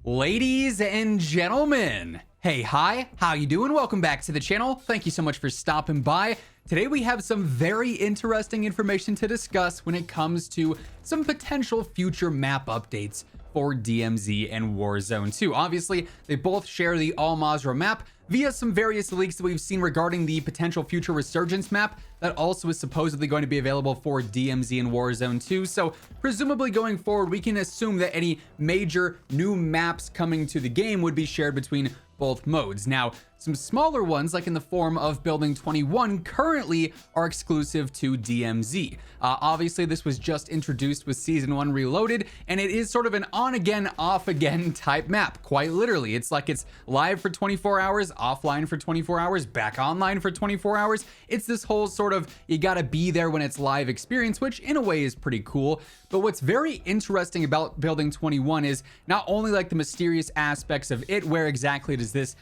Ladies and gentlemen, hey, hi, how you doing? Welcome back to the channel. Thank you so much for stopping by. Today we have some very interesting information to discuss when it comes to some potential future map updates for DMZ and Warzone 2. Obviously, they both share the Al-Mazrah map via some various leaks that we've seen regarding the potential future Resurgence map that also is supposedly going to be available for DMZ and Warzone 2. So presumably going forward, we can assume that any major new maps coming to the game would be shared between both modes. Now, some smaller ones, like in the form of Building 21, currently are exclusive to DMZ. Obviously, this was just introduced with Season 1 Reloaded, and it is sort of an on-again, off-again type map. Quite literally, it's like it's live for 24 hours, offline for 24 hours, back online for 24 hours. It's this whole sort of, you gotta be there when it's live experience, which in a way is pretty cool. But what's very interesting about Building 21 is not only like the mysterious aspects of it, where exactly does this,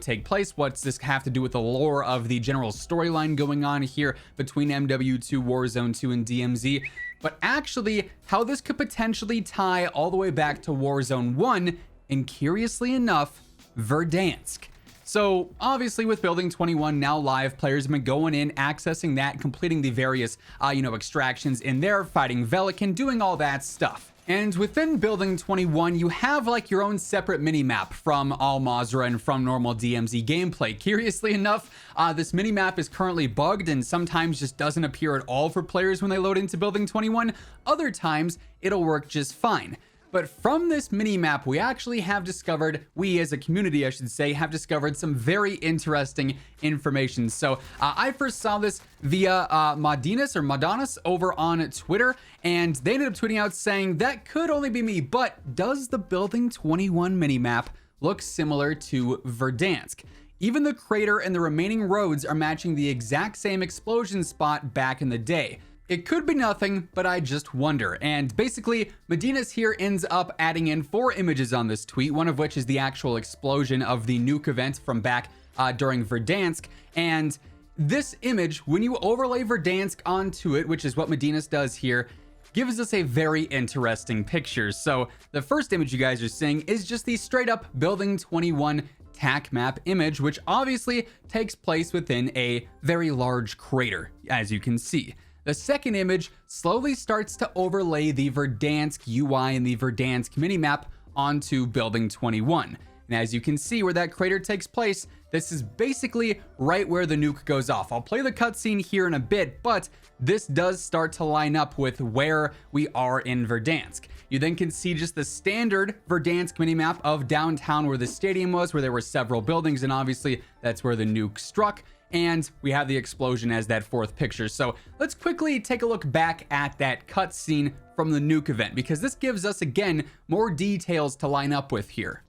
take place? What's this have to do with the lore of the general storyline going on here between MW2, Warzone 2, and DMZ? But actually, how this could potentially tie all the way back to Warzone 1, and curiously enough, Verdansk. So obviously with Building 21 now live, players have been going in, accessing that, completing the various, extractions in there, fighting Velikan, doing all that stuff. And within Building 21, you have like your own separate mini-map from Al-Mazrah and from normal DMZ gameplay. Curiously enough, this mini-map is currently bugged and sometimes just doesn't appear at all for players when they load into Building 21. Other times, it'll work just fine. But from this mini-map, we actually have discovered, we as a community, I should say, have discovered some very interesting information. So I first saw this via Madonnas over on Twitter, and they ended up tweeting out saying, that could only be me, but does the Building 21 mini-map look similar to Verdansk? Even the crater and the remaining roads are matching the exact same explosion spot back in the day. It could be nothing, but I just wonder. And basically, Medina's here ends up adding in 4 images on this tweet, one of which is the actual explosion of the nuke event from back during Verdansk. And this image, when you overlay Verdansk onto it, which is what Medina's does here, gives us a very interesting picture. So the first image you guys are seeing is just the straight up Building 21 TAC map image, which obviously takes place within a very large crater, as you can see. The second image slowly starts to overlay the Verdansk UI and the Verdansk minimap onto Building 21. And as you can see where that crater takes place, this is basically right where the nuke goes off. I'll play the cutscene here in a bit, but this does start to line up with where we are in Verdansk. You then can see just the standard Verdansk minimap of downtown where the stadium was, where there were several buildings, and obviously that's where the nuke struck. And we have the explosion as that fourth picture. So let's quickly take a look back at that cutscene from the nuke event, because this gives us, again, more details to line up with here.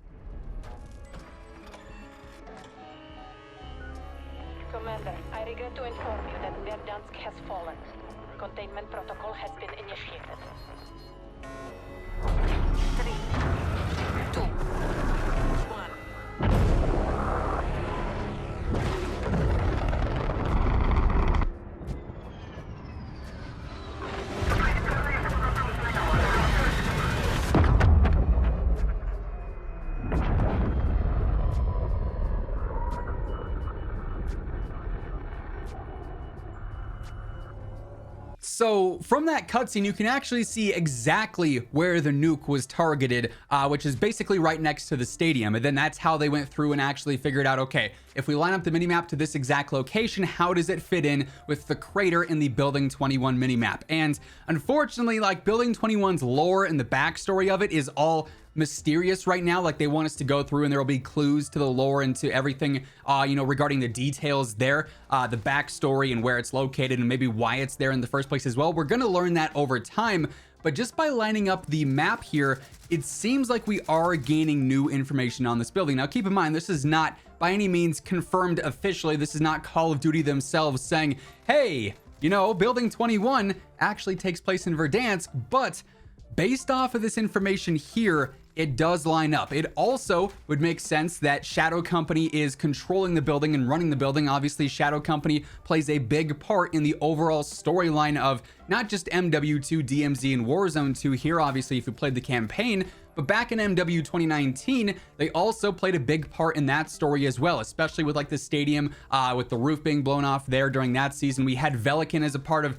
Commander, I regret to inform you that Verdansk has fallen. Containment protocol has been initiated. 3, 2, 1. So from that cutscene, you can actually see exactly where the nuke was targeted, which is basically right next to the stadium. And then that's how they went through and actually figured out, okay, if we line up the minimap to this exact location, how does it fit in with the crater in the Building 21 minimap? And unfortunately, like Building 21's lore and the backstory of it is all mysterious right now. Like they want us to go through and there will be clues to the lore and to everything, regarding the details there, the backstory and where it's located and maybe why it's there in the first place as well. We're going to learn that over time. But just by lining up the map here, it seems like we are gaining new information on this building. Now, keep in mind, this is not by any means confirmed officially. This is not Call of Duty themselves saying, hey, Building 21 actually takes place in Verdansk, but based off of this information here, it does line up. It also would make sense that Shadow Company is controlling the building and running the building. Obviously, Shadow Company plays a big part in the overall storyline of not just MW2, DMZ, and Warzone 2 here, obviously, if you played the campaign, But back in MW 2019, they also played a big part in that story as well, especially with like the stadium, with the roof being blown off there during that season. We had Velikan as a part of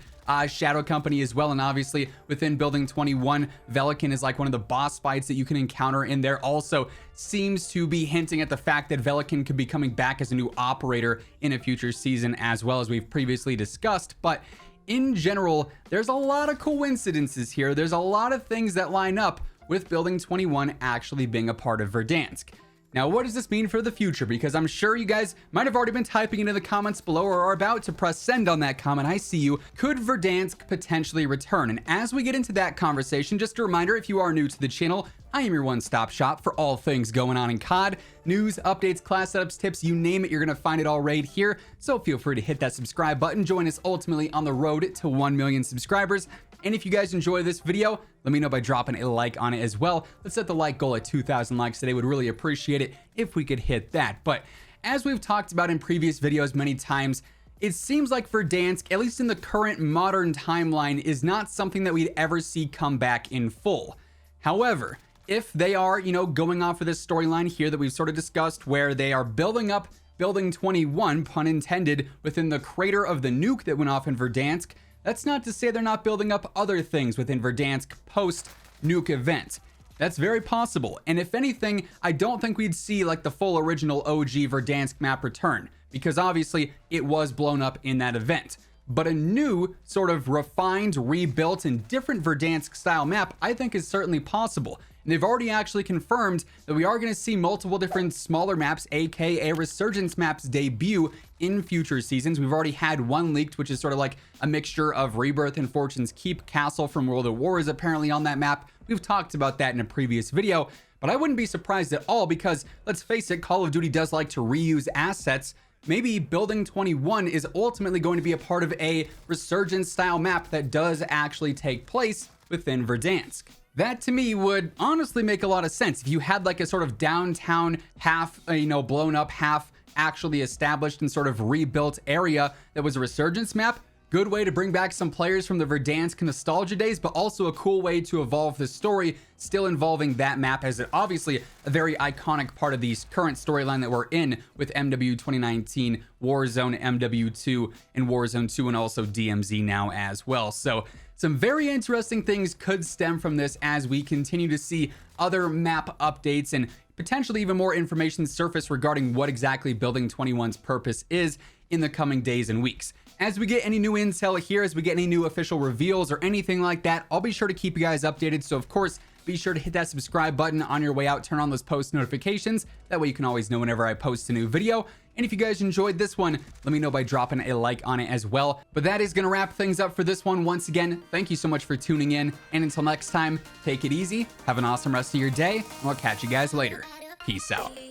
Shadow Company as well, and obviously within Building 21, Velikan is like one of the boss fights that you can encounter in there. Also seems to be hinting at the fact that Velikan could be coming back as a new operator in a future season as well, as we've previously discussed. But in general, there's a lot of coincidences here. There's a lot of things that line up with Building 21 actually being a part of Verdansk. Now, what does this mean for the future? Because I'm sure you guys might have already been typing into the comments below or are about to press send on that comment. I see you. Could Verdansk potentially return? And as we get into that conversation, just a reminder, if you are new to the channel, I am your one-stop shop for all things going on in COD. News, updates, class setups, tips, you name it, you're going to find it all right here. So feel free to hit that subscribe button. Join us ultimately on the road to 1 million subscribers. And if you guys enjoy this video, let me know by dropping a like on it as well. Let's set the like goal at 2,000 likes today. Would really appreciate it if we could hit that. But as we've talked about in previous videos many times, it seems like Verdansk, at least in the current modern timeline, is not something that we'd ever see come back in full. However, if they are, going off of this storyline here that we've sort of discussed, where they are building up Building 21, pun intended, within the crater of the nuke that went off in Verdansk, that's not to say they're not building up other things within Verdansk post-nuke event. That's very possible. And if anything, I don't think we'd see like the full original OG Verdansk map return, because obviously it was blown up in that event. But a new, sort of refined, rebuilt, and different Verdansk style map, I think is certainly possible. And they've already actually confirmed that we are going to see multiple different smaller maps, aka resurgence maps, debut in future seasons. We've already had one leaked, which is sort of like a mixture of Rebirth and Fortune's Keep. Castle from World at War is apparently on that map. We've talked about that in a previous video, but I wouldn't be surprised at all because, let's face it, Call of Duty does like to reuse assets. Maybe Building 21 is ultimately going to be a part of a resurgence style map that does actually take place within Verdansk. That to me would honestly make a lot of sense. If you had like a sort of downtown half, blown up, half actually established and sort of rebuilt area that was a resurgence map, good way to bring back some players from the Verdansk nostalgia days, but also a cool way to evolve the story, still involving that map as obviously a very iconic part of the current storyline that we're in with MW 2019, Warzone, MW2, and Warzone 2, and also DMZ now as well. So some very interesting things could stem from this as we continue to see other map updates and potentially even more information surface regarding what exactly Building 21's purpose is in the coming days and weeks. As we get any new intel here, as we get any new official reveals or anything like that, I'll be sure to keep you guys updated. So of course, be sure to hit that subscribe button on your way out, turn on those post notifications. That way you can always know whenever I post a new video. And if you guys enjoyed this one, let me know by dropping a like on it as well. But that is going to wrap things up for this one. Once again, thank you so much for tuning in. And until next time, take it easy, have an awesome rest of your day, and I'll catch you guys later. Peace out.